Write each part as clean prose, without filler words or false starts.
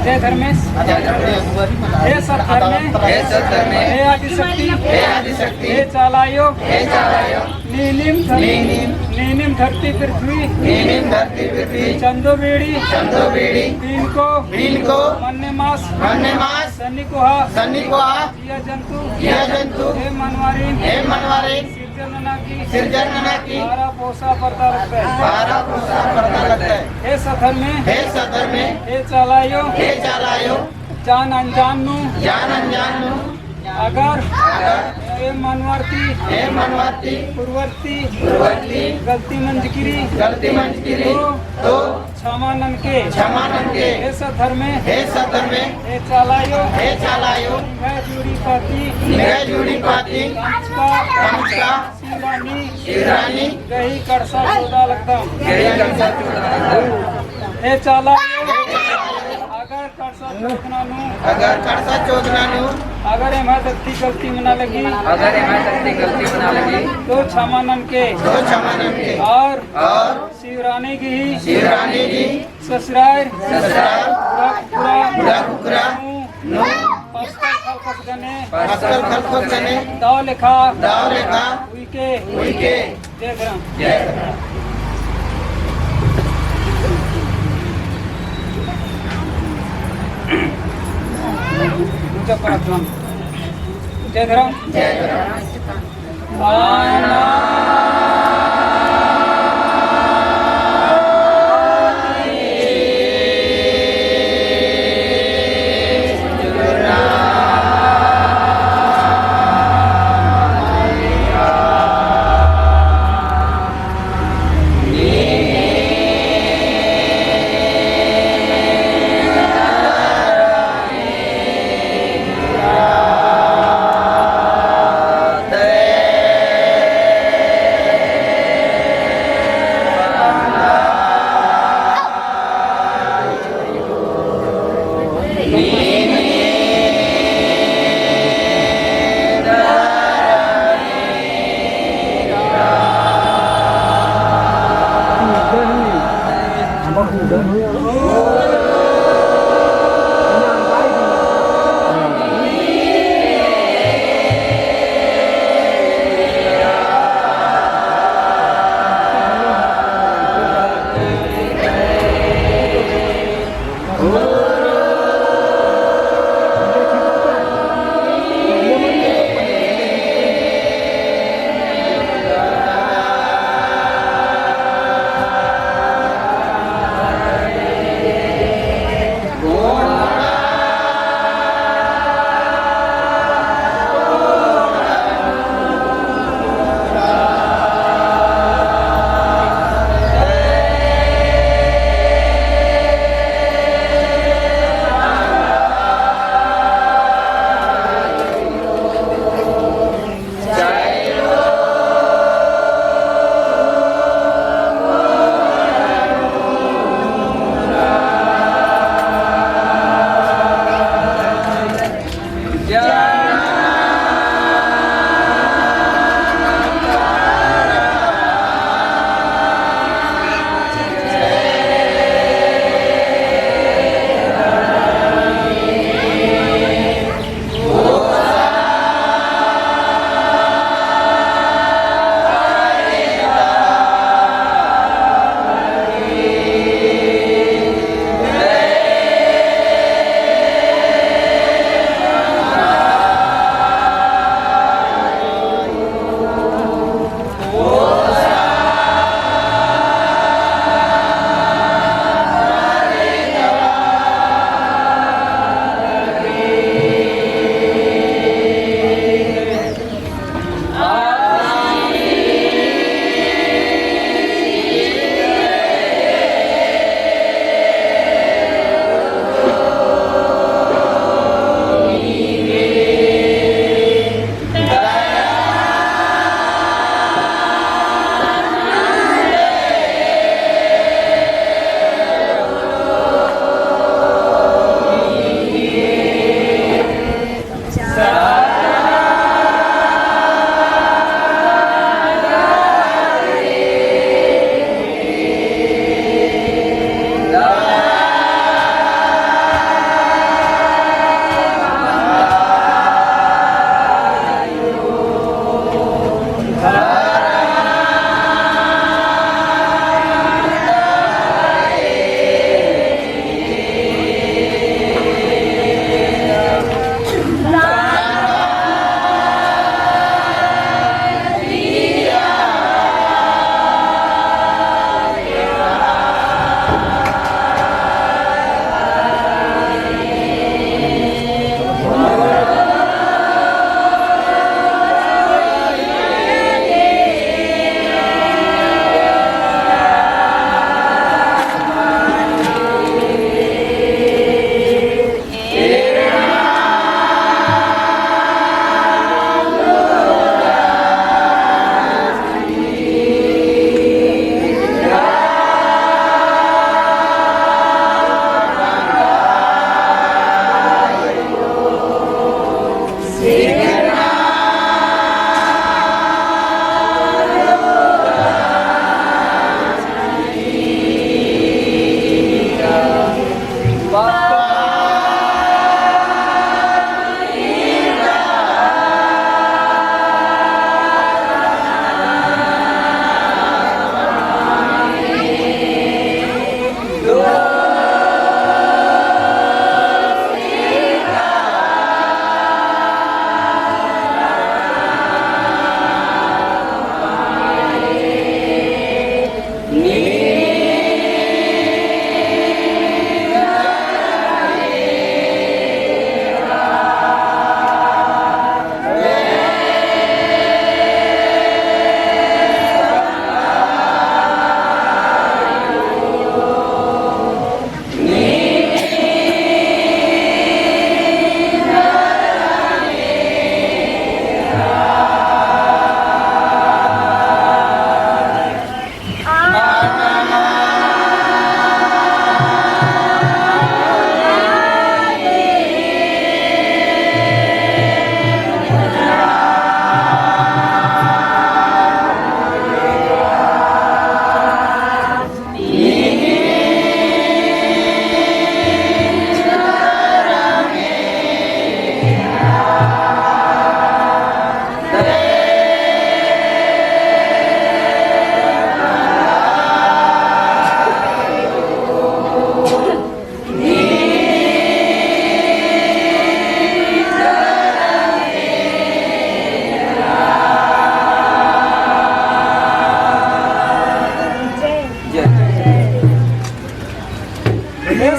जय धर्मेश, हे सत्धर्मे, हे आदिशक्ति, हे चालायो, नीनिम धरती पृथ्वी, चंदो बेड़ी, बीन को, मन्ने मास, सन्निकोहा, यह जंतु, हे मनवारी, सिरजनना की, बारह पोसा पड़ता लगता है, हे सधर्मे, हे चालायो, जान अनजान नु, अगर हे मनवारती, पूर्ववर्ती, गलती मंजकिरी, तो क्षमानन के, हे सधर्मे, हे चालायो, निगाह जुड़ी पाती, कंचका, शिवरानी, गही कड़सा चौदा लगता, हे चालायो, अगर कड़सा चोदना नु, अगर एमा दत्ती गलती मना लगी, तो क्षमानन के, और शिवरानी की ससुराल पूरा पस्कल खलखस गने दाव लेखा उइके जय ग्राम जय धर्म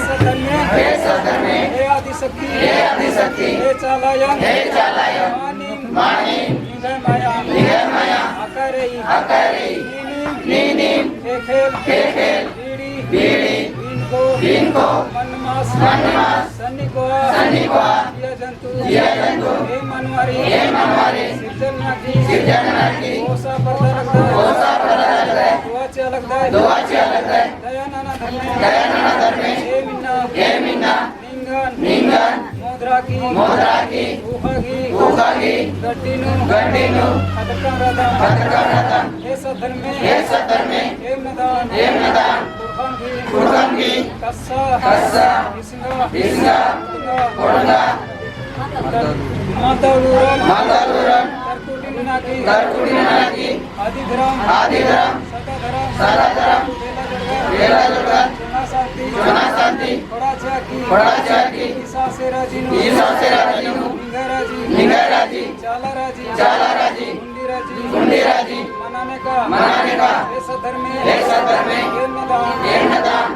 सधर्मे हे आदिशक्ती हे चालयन मानिम निघय माया आकारेई नीनिम हे खेल बीड़ी इनको मनमास सन्निकोआ ये जंतु हे मनवारी सिरजन्नाकी ओसा पर लगता है दुआचे लगता है दयानाना धर्मे हे मिन्ना निंगन मोद्राकी ऊहागी गड्डीनु खतकम हे सधर्मे हे मदान कुर्बानगी कस्सा हिस्सा कोडंगा मातालूरम तरकुटिनाकी आदिधरम सदाधरम बेलादुर्गा चुनासांती कोडाचाकी ईसासेराजिनु निंगराजी चालाराजी गुंडीराजी मनानेका हे सधर्मे हे मदान